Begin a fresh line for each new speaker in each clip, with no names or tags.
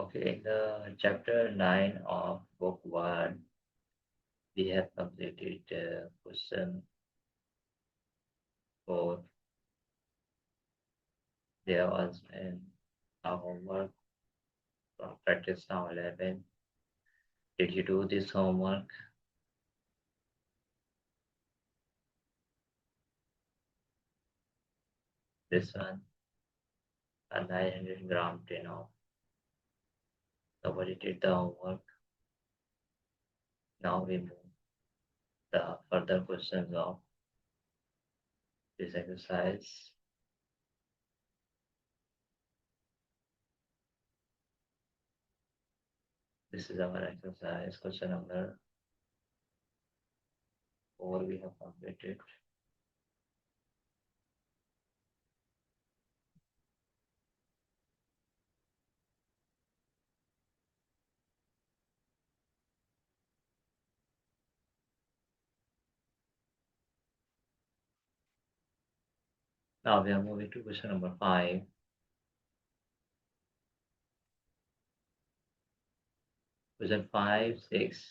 Okay, in the chapter 9 of book 1, we have completed question 4. There was an our homework from practice now 11. Did you do this homework? This one, a 900-gram tin of. Nobody did the homework. Now we move the further questions of this exercise. This is our exercise, question number 4 we have completed. Now we are moving to question number 5. Question 5, 6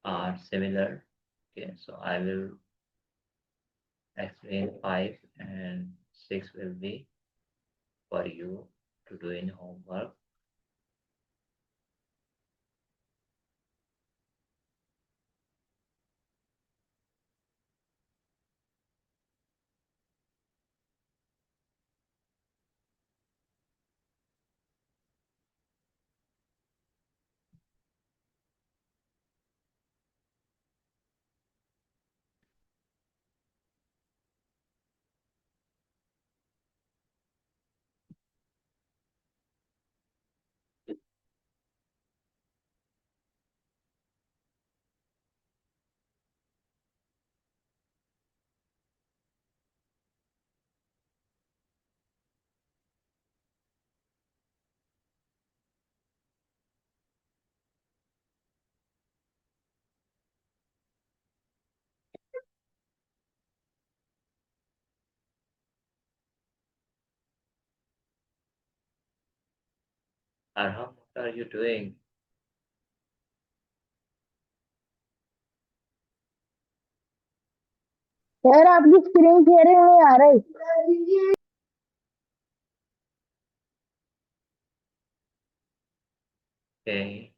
are similar. Okay, so I will explain 5 and 6 will be for you to do in homework. Arham, what are you doing?
Sir आपकी screen sharing नहीं आ रही।
Okay.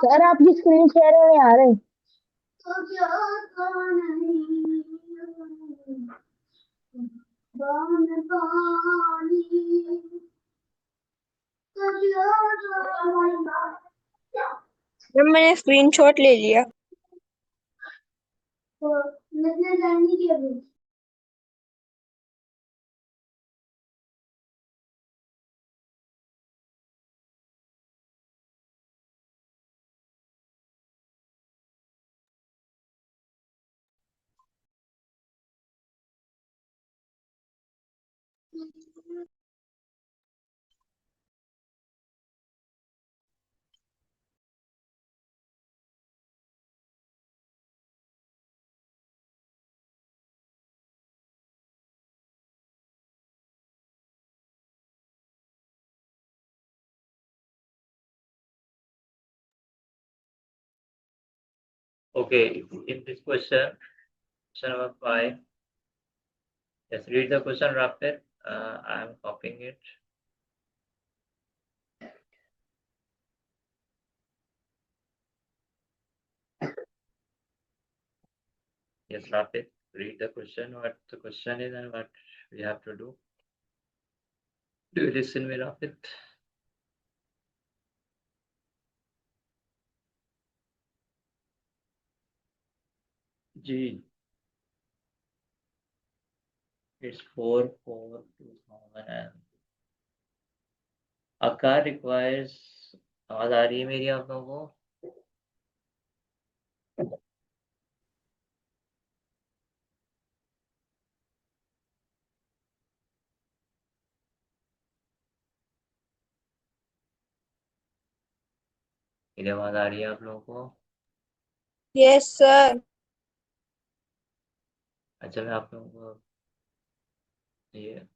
Sir आपकी screen sharing नहीं आ रही।
जब मैंने screenshot ले लिया।
Okay, in this question number 5, just read the question, Rafet. I am copying it. Yes, Rafet, read the question, what the question is and what we have to do. Do you listen me, Rafet? G. It's 4/4/2000. A car requires, आवाज आ रही है मेरी आप लोगों को? मेरी आवाज आ रही है आप लोगों को?
Yes sir.
अच्छा, मैं आप लोगों को ये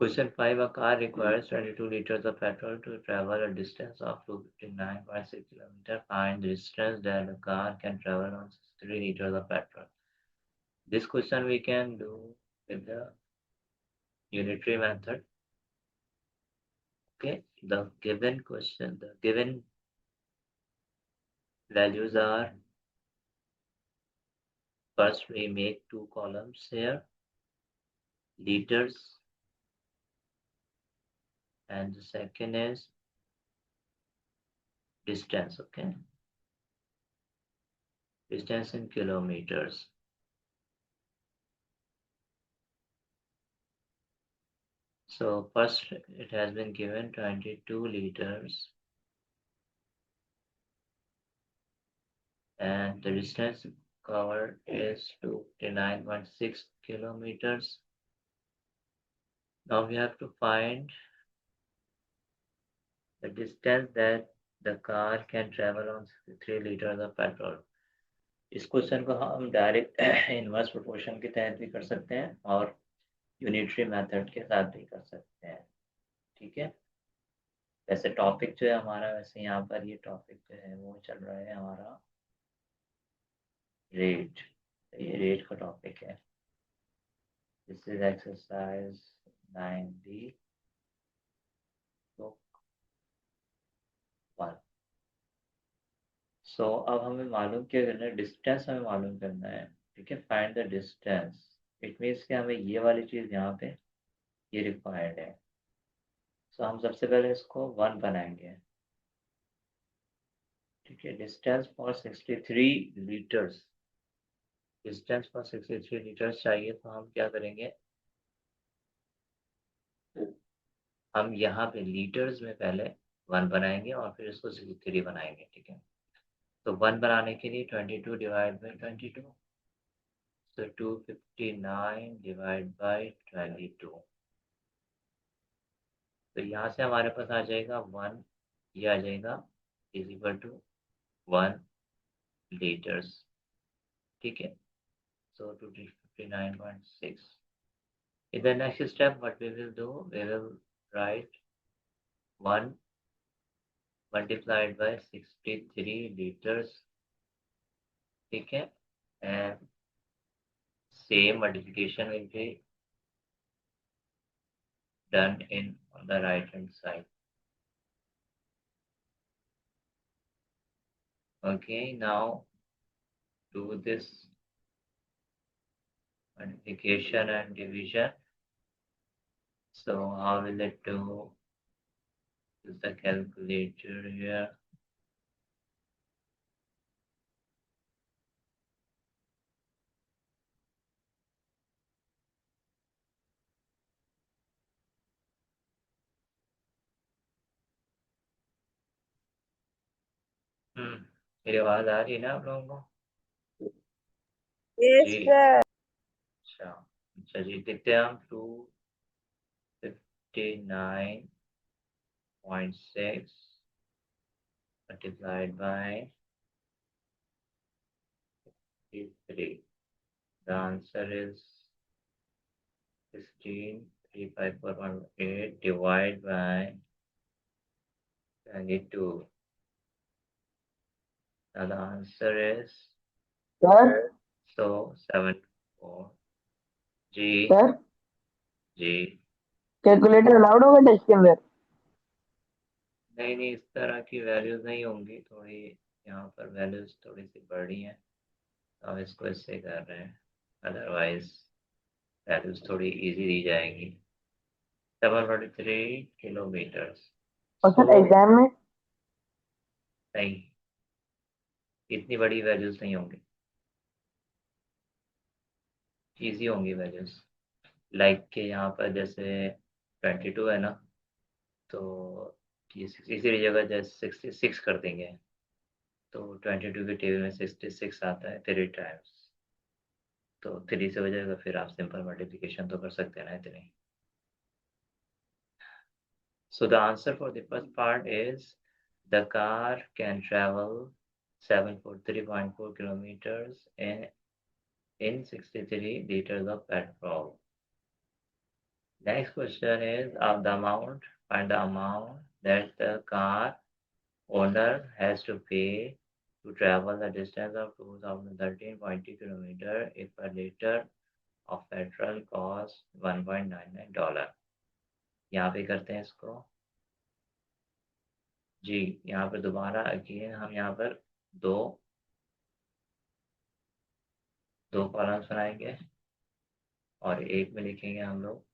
Question 5. A car requires 22 liters of petrol to travel a distance of 259.6 km. Find the distance that a car can travel on 3 liters of petrol. This question we can do with the unitary method. Okay, the given question, the given values are, first we make two columns here, liters, and the second is distance. Okay, distance in kilometers. So first it has been given 22 liters and the distance covered is 29.6 kilometers. Now we have to find the distance that the car can travel on 3 liters of petrol. इस question को हम direct inverse proportion के तहत भी कर सकते हैं और यूनिटरी मेथड के साथ भी कर सकते हैं। ठीक है, वैसे टॉपिक जो है हमारा, वैसे यहाँ पर ये टॉपिक जो है वो चल रहा है हमारा रेट। ये रेट का टॉपिक है। This is exercise 9B book 1। सो अब हमें मालूम क्या करना है, डिस्टेंस हमें मालूम करना है। ठीक है, find the distance. It means कि हमें ये वाली चीज़ यहाँ पे ये रिक्वायर्ड है। सो हम सबसे पहले इसको 1 बनाएंगे। ठीक है, distance for 63 litres, distance for 63 litres चाहिए। तो हम क्या करेंगे, हम यहाँ पे लीटर्स में पहले 1 बनाएंगे और फिर इसको 63 बनाएंगे। ठीक है, तो 1 बनाने के लिए 22 divide by 22, so 259 divide by 22। तो यहाँ से हमारे पास आ जाएगा 1, ये आ जाएगा इज इक्वल टू 1 लीटर्स। ठीक है, so 259.6। in the next step what we will do, we will write 1 multiplied by 63 liters। ठीक है, and same multiplication will be done in on the right hand side। Okay, now do this multiplication and division। So how will it do? Use the calculator here। मेरी आवाज आ रही है ना आप लोगों को?
यस
जी,
सर।
अच्छा अच्छा जी, देखते हैं हम 259.6 multiplied by 3। The answer is 16,354.18 divided by 22। Now the answer is
sir
74। जी
सर
जी,
कैलकुलेटर अलाउड होगा टेस्ट के अंदर?
नहीं नहीं, इस तरह की वैल्यूज नहीं होंगी। थोड़ी यहाँ पर वैल्यूज थोड़ी सी बढ़ रही हैं, तो हम इसको इससे कर रहे हैं, अदरवाइज वैल्यूज थोड़ी इजी दी जाएंगी। 743 किलोमीटर्स।
और सर एग्जाम में?
नहीं, इतनी बड़ी वैल्यूज नहीं होंगी, इजी होंगी वैल्यूज। लाइक के यहाँ पर जैसे 22 है ना, तो ये इसी जगह जैसे 66 कर देंगे, तो 22 के टेबल में 66 आता है 3 टाइम्स, तो 3 से हो जाएगा। फिर आप सिंपल मल्टीप्लिकेशन तो कर सकते हैं ना इतनी। So the answer for the first part is the car can travel 743.4 kilometers in 63 liters of petrol. Next question is of the amount, find the amount that the car owner has to pay to travel the distance of 2013.2 kilometer if a liter of petrol costs $1.99. यहाँ पे करते हैं इसको जी। यहाँ पर दोबारा again हम यहाँ पर दो दो कॉलम्स बनाएंगे और एक में लिखेंगे हम लोग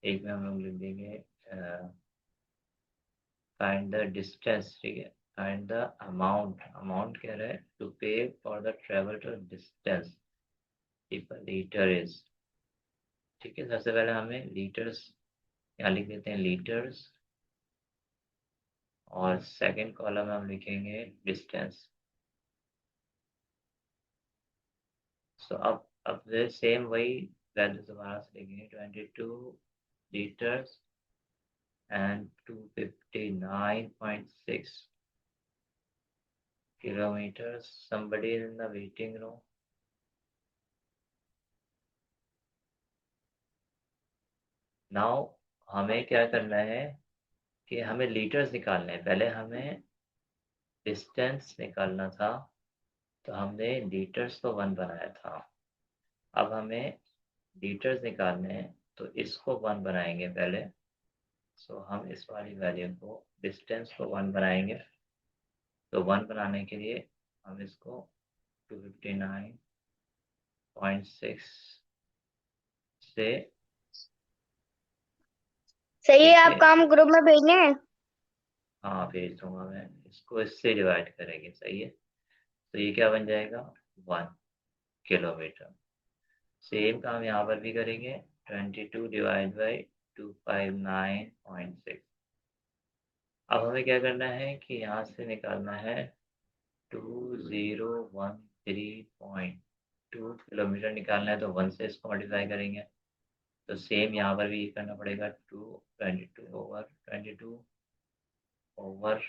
एक में हम लोग लिख देंगे फाइंड द डिस्टेंस, ठीक है। फाइंड द अमाउंट, अमाउंट कह रहा है to pay for the travel to distance if litre is, ठीक है। सबसे पहले हमें लीटर्स यहाँ लिख देते हैं लीटर्स और सेकंड कॉलम में हम लिखेंगे डिस्टेंस। सो अब सेम वही वैल्यू दोबारा से लिखेंगे 22 liters and 259.6 kilometers. Somebody is in the waiting room. Now हमें क्या करना है कि हमें लीटर्स निकालने हैं। पहले हमें डिस्टेंस निकालना था तो हमने लीटर्स को 1 बनाया था। अब हमें लीटर्स निकालने हैं तो इसको 1 बनाएंगे पहले। सो हम इस वाली वैल्यू को डिस्टेंस को 1 बनाएंगे। तो 1 बनाने के लिए हम इसको 259.6 से
सही है,
ठीक
आप
है।
काम ग्रुप में भेजने हैं।
हाँ भेज दूंगा मैं, इसको इससे डिवाइड करेंगे, सही है। तो ये क्या बन जाएगा 1 किलोमीटर। सेम काम यहाँ पर भी करेंगे 22 डिवाइड बाई 259.6। अब हमें क्या करना है कि यहाँ से निकालना है 2013.2 किलोमीटर निकालना है। तो 1 से इसको मल्टीप्लाई करेंगे। तो सेम यहाँ पर भी करना पड़ेगा 22 ओवर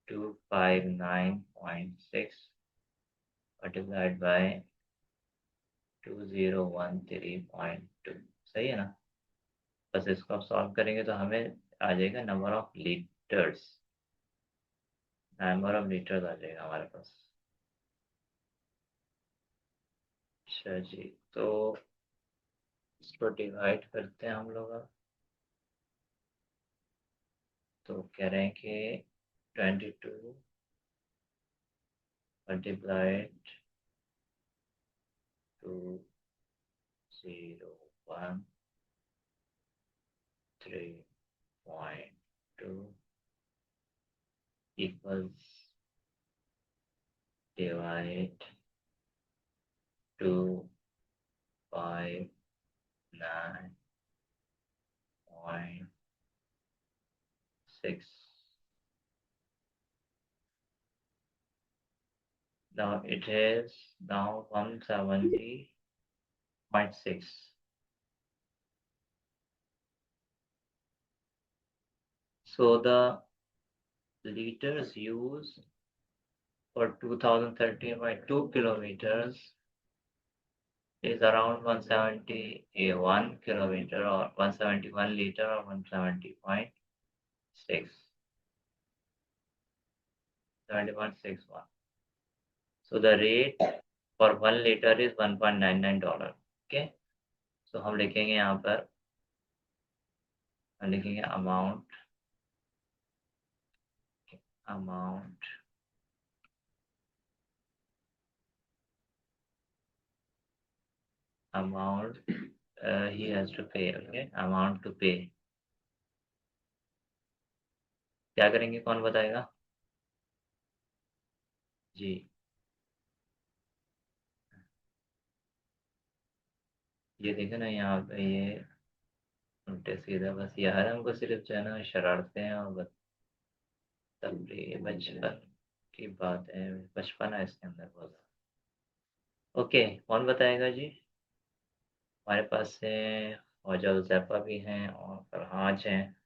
259.6 मल्टीप्लाइड बाय 2013.2, सही है ना। बस इसको आप सॉल्व करेंगे तो हमें आ जाएगा number of litres, number of litres आ जाएगा हमारे पास। अच्छा जी, तो इसको डिवाइड करते हैं हम लोग। अब तो कह रहे हैं कि 22 multiplied 2013.2 equals divide 259.6. Now it is now 170.6. So the liters used for 2013.2 kilometers is around 171 kilometer or 171 liter or 170.6. 70.61. So the rate for 1 liter is $1.99. Okay. So हम लिखेंगे यहाँ पर, हम लिखेंगे amount he has to pay, okay, amount to pay। क्या करेंगे, कौन बताएगा जी। ये देखे ना यहाँ पे, ये उल्टे सीधा, बस यार हमको सिर्फ जो है ना शरारते हैं और बचपन की बात है, बचपन है इसके अंदर बहुत। ओके, कौन बताएगा जी। हमारे पास से ख्वाजा हुज़ैफा भी हैं और फरहाज हैं,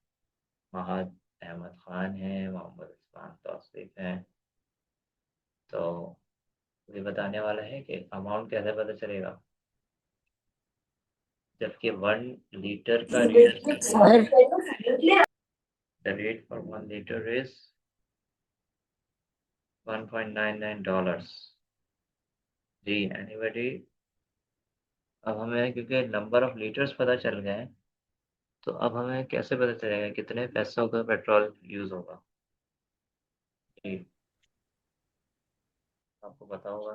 महाद अहमद ख़ान हैं, मोहम्मद इस्मान तौसीफ़ हैं। तो ये बताने वाला है कि अमाउंट कैसे पता चलेगा, जबकि 1 लीटर का rate
sir
the rate for 1 litre is $1.99। जी एनीबडी। अब हमें क्योंकि नंबर ऑफ लीटर्स पता चल गए हैं, तो अब हमें कैसे पता चलेगा कितने पैसों का पेट्रोल यूज़ होगा। जी आपको पता होगा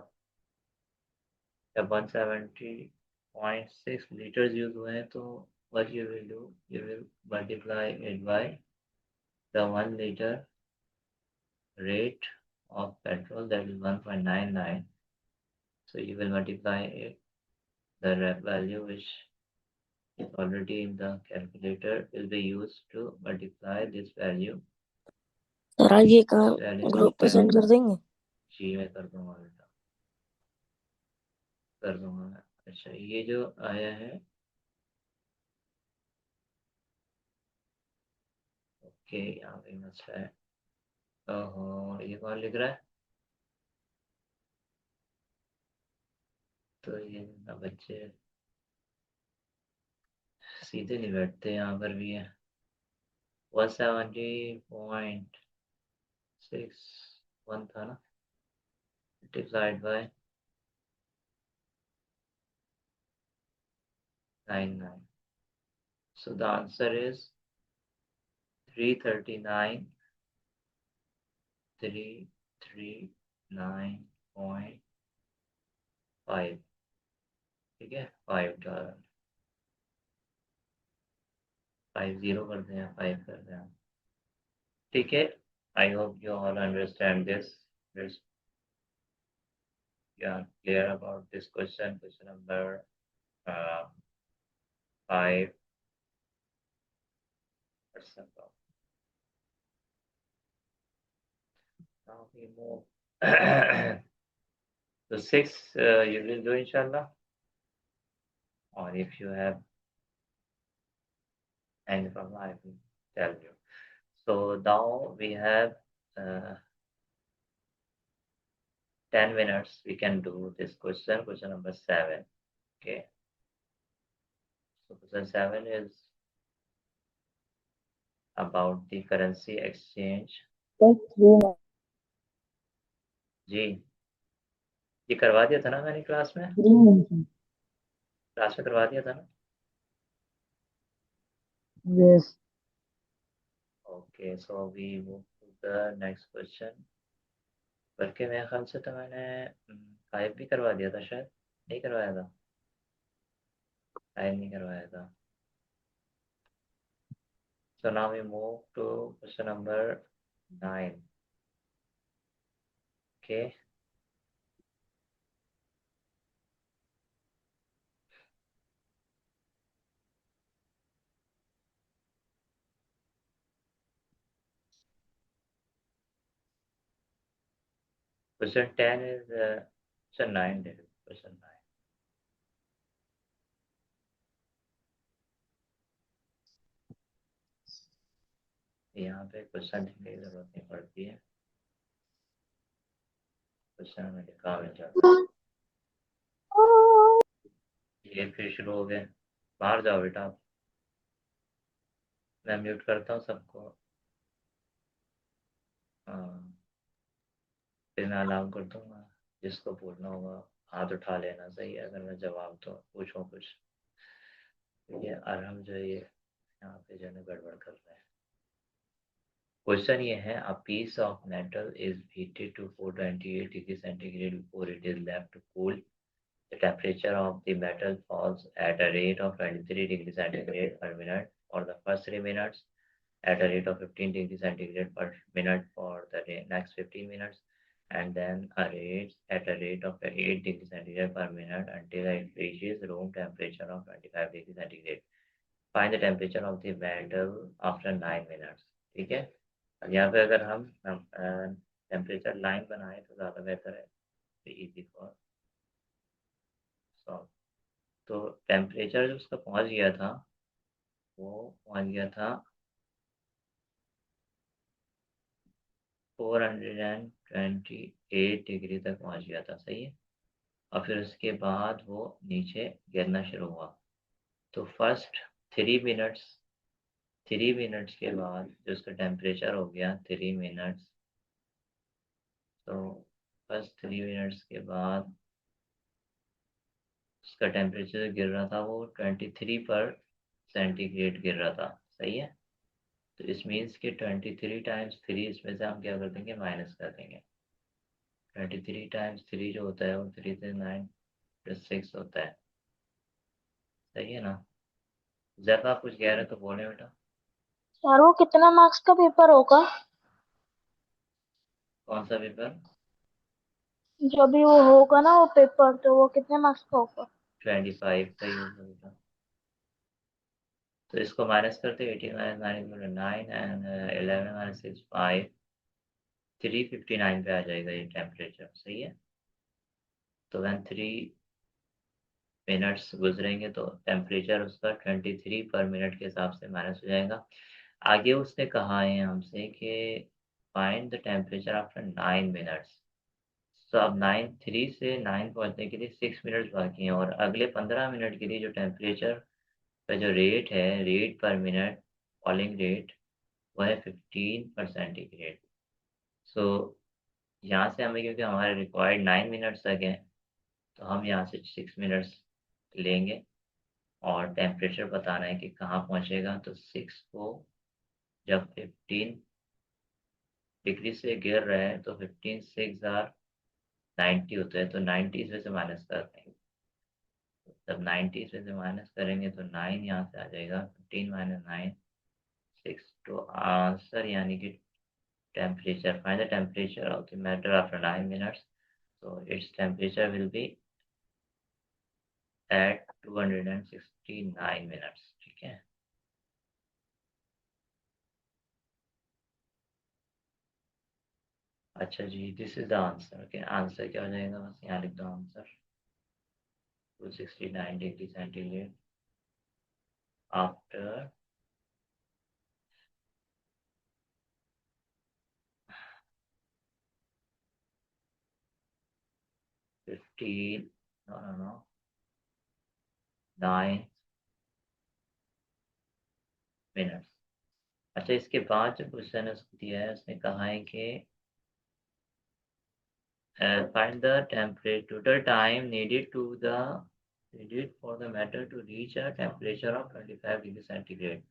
जब 170.6 लीटर्स यूज़ हुए हैं, तो what you will do, you will multiply it by the 1 liter rate of petrol, that is 1.99. So you will multiply it, the value which is already in the calculator will be used to multiply this value.
Sir आप ये कहाँ
value
group पे
of
send कर देंगे?
जी मैं कर दूंगा बेटा, कर दूंगा मैं। अच्छा ये जो आया है, ओके यहाँ पे मसला है। ओहो ये कौन लिख रहा है? तो ये ना बच्चे सीधे नहीं बैठते, यहाँ पर भी है 170.61 था ना, multiplied by 99. So the answer is 339.5। ठीक है, $5, 50 कर दें या 5 कर दें। ठीक है, I hope you all understand this. You are clear about this question number 5 percent. Now we move to 6. You will do inshallah, or if you have any problem, I will tell you. So now we have 10 minutes. We can do this question number 7. Okay. So question 7 is about the currency exchange. जी ये करवा दिया था ना मैंने class में करवा दिया था ना।
Yes
okay so we move to the next question. बल्कि मेरे ख्याल से तो मैंने 5 भी करवा दिया था, शायद नहीं करवाया था, 5 नहीं करवाया था। So now we move to question number 9. Okay. Question 10 is question 9. This is question 9. यहाँ पे क्वेश्चन लिखने की जरूरत नहीं पड़ती है, क्वेश्चन में लिखा मिल जाता है। ये फिर शुरू हो गए, बाहर जाओ बेटा आप। मैं म्यूट करता हूँ सबको। हाँ फिर मैं अलाउ कर दूंगा, जिसको पूछना होगा हाथ उठा लेना, सही है? अगर मैं जवाब तो पूछो कुछ। ये अरहम जो ये यहाँ पे जो है गड़बड़ कर रहे हैं। क्वेश्चन ये है, a piece of metal is heated to 428 degree centigrade before it is left to cool. The temperature of the metal falls at a rate of 23 degrees centigrade per minute for the first 3 minutes, at a rate of 15 degrees centigrade per minute for the next 15 minutes, and then at a rate of 8 degrees centigrade per minute until it reaches room temperature of 25 degrees centigrade. Find the temperature of the metal after 9 minutes. ठीक है, अब यहाँ पे अगर हम temperature line बनाए तो ज़्यादा बेहतर है, इजी फॉर सॉल्व। तो टेम्परेचर जो उसका पहुंच गया था वो पहुंच गया था 428 डिग्री तक पहुंच गया था, सही है। और फिर उसके बाद वो नीचे गिरना शुरू हुआ। तो फर्स्ट 3 मिनट्स 3 मिनट्स के बाद जो उसका टेम्परेचर हो गया 3 मिनट्स, तो फर्स्ट 3 मिनट्स के बाद उसका टेम्परेचर गिर रहा था वो 23 पर सेंटीग्रेड गिर रहा था, सही है। तो इस मीन्स कि 23 टाइम्स 3 इसमें से हम क्या कर देंगे, माइनस कर देंगे। 23 टाइम्स 3 जो होता है वो 3 से 9 प्लस 6 होता है, सही है ना। जब आप कुछ कह रहे तो बोले बेटा।
सर वो कितना मार्क्स का पेपर होगा?
कौन सा पेपर?
जब भी वो होगा ना वो पेपर, तो वो कितने मार्क्स का होगा?
25 का ही होगा बेटा। तो इसको माइनस करते 18 माइनस 9 एंड 11 माइनस 6 5 359 पे आ जाएगा ये टेम्परेचर, सही है। तो वैन 3 मिनट्स गुजरेंगे तो टेम्परेचर उसका 23 पर मिनट के हिसाब से माइनस हो जाएगा। आगे उसने कहा है हमसे कि find the temperature after 9 minutes. तो अब 3 से 9 पहुंचने के लिए 6 मिनट्स बाकी हैं, और अगले 15 मिनट के लिए जो टेम्परेचर का जो रेट है, रेट पर मिनट फॉलिंग रेट, वह है 15 पर सेंटीग्रेड। सो यहाँ से हमें, क्योंकि हमारे रिक्वायर्ड 9 मिनट्स तक है, तो हम यहाँ से 6 मिनट्स लेंगे और टेम्परेचर बताना है कि कहाँ पहुँचेगा। तो 6 को जब 15 डिग्री से गिर रहे हैं तो 15 6 90 होता है, तो 90 इसमें से माइनस कर देंगे। जब 90 इसमें से माइनस करेंगे तो 9 यहाँ से आ जाएगा, 15 माइनस 9 6। तो आंसर यानी कि temperature, find the temperature of the matter after 9 minutes. so its temperature will be at 269 minutes, ठीक है। अच्छा जी, this is the answer. Okay, answer क्या हो जाएगा, बस यहाँ लिख दो answer. 269 degree centigrade after 15 no 9 minutes. अच्छा, इसके बाद जो क्वेश्चन है उसको दिया है, उसने कहा है कि find the temperature total time needed for the matter to reach a temperature of 25 degree centigrade.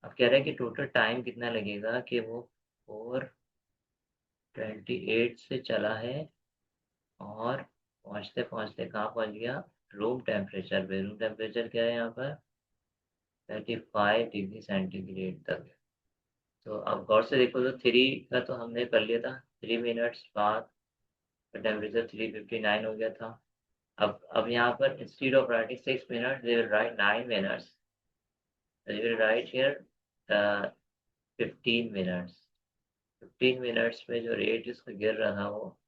अब कह रहे हैं कि टोटल टाइम कितना लगेगा कि वो 428 से चला है और पहुंचते पहुंचते कहाँ पहुंच गया, रूम टेम्परेचर पे। रूम टेम्परेचर क्या है यहाँ पर, 35 डिग्री सेंटीग्रेड तक। तो अब गौर से देखो, तो 3 का तो हमने कर लिया था, 3 मिनट्स बाद टेम्परेचर 359 हो गया था। अब यहाँ पर instead of writing 6 minute, they will write 9 minutes, they will write here 15 minutes. 15 minutes में जो रेट इसका गिर रहा था वो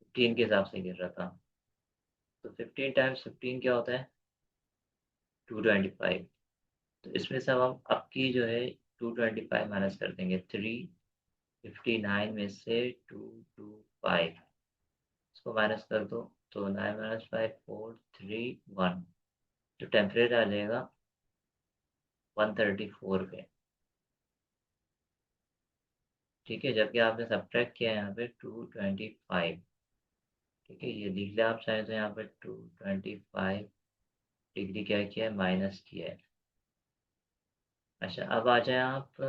15 के हिसाब से गिर रहा था। तो 15 टाइम्स 15 क्या होता है, 225। तो इसमें से अब हम आपकी जो है 225 माइनस कर देंगे, 359 में से 225 इसको माइनस कर दो, तो 9 माइनस 5 4 3 1। तो टेम्परेचर आ जाएगा 134 पे, ठीक है। जबकि आपने सब्ट्रैक्ट किया है यहाँ पे 225, ठीक है। ये लिख लिया आप चाहे तो, यहाँ पे 225 डिग्री क्या किया है, माइनस किया है। अच्छा, अब आ जाए आप,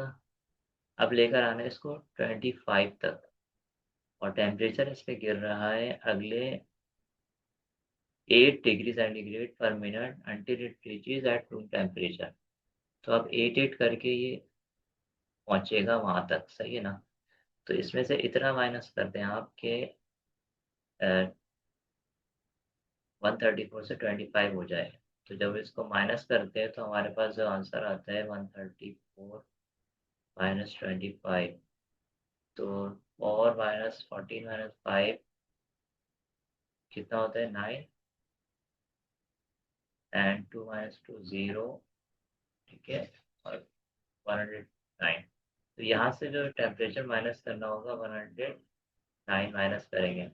अब लेकर आना है इसको 25 तक, और टेम्परेचर इस पे गिर रहा है अगले 8 डिग्री सेंटीग्रेड पर minute until it reaches at room temperature. तो अब 8 करके ये पहुंचेगा वहां तक, सही है ना। तो इसमें से इतना माइनस करते हैं आपके 134 से 25 हो जाए। तो जब इसको माइनस करते हैं तो हमारे पास जो आंसर आता है 134 माइनस 25। तो और माइनस 14 माइनस 5 कितना होता है, 9। एंड 2 - 2 0, ठीक है, और 109। तो यहाँ से जो टेम्परेचर माइनस करना होगा 109 माइनस करेंगे,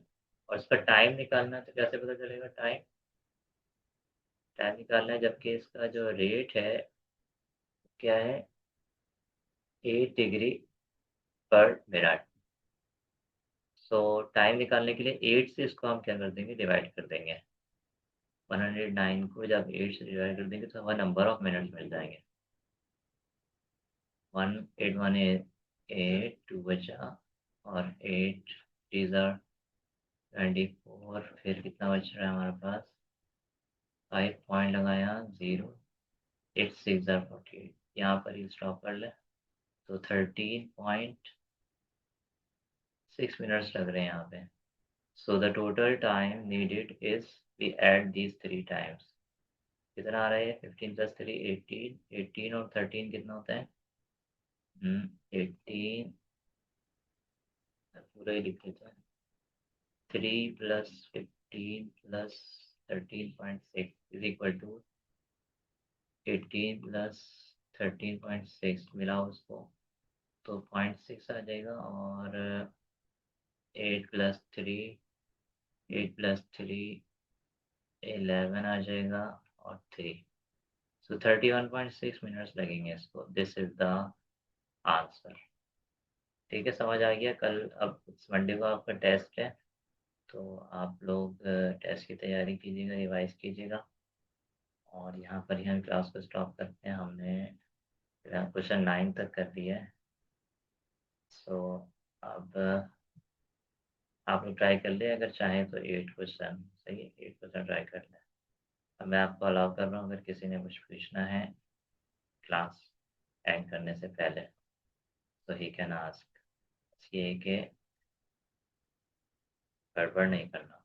और इसका टाइम निकालना है। तो कैसे पता चलेगा टाइम? टाइम निकालना है जबकि इसका जो रेट है क्या है, 8 डिग्री पर मिनट। सो टाइम निकालने के लिए 8 से इसको हम क्या कर देंगे, डिवाइड कर देंगे। 109 को जब 8 से डिवाइड कर देंगे तो हमें नंबर ऑफ मिनट्स मिल जाएंगे। 8 1 8, 2 बचा, और 8 3 24, फिर कितना बच रहा है हमारे पास, 5 पॉइंट लगाया 0, 8 6 48, यहाँ पर ही स्टॉप कर ले। तो 13.6 मिनट्स लग रहे हैं यहाँ पे। So the total time needed is, we add these 3 times. कितना आ रहा है? 15 + 3 18, 18 और 13 कितना होता है? 18, पूरा ही लिख लेते हैं। 3 + 15 + 13.6 इज इक्वल टू 18 + 13.6, मिलाओ उसको तो 0.6 आ जाएगा, और 8 + 3, 8 + 3 11 आ जाएगा, और 3। सो 31.6 मिनट्स लगेंगे इसको। This is the answer. ठीक है, समझ आ गया। कल अब मंडे को आपका टेस्ट है, तो आप लोग टेस्ट की तैयारी कीजिएगा, रिवाइज कीजिएगा। और यहाँ पर ही हम क्लास को स्टॉप करते हैं। हमने क्वेश्चन 9 तक कर लिया है। सो अब आप लोग ट्राई कर ले, अगर चाहें तो 8 क्वेश्चन, सही है, 8 क्वेश्चन ट्राई कर लें। अब मैं आपको अलाउ कर रहा हूँ, अगर किसी ने कुछ पूछना है क्लास एंड करने से पहले तो ही कैन आस्क। ये कि गड़बड़ नहीं करना।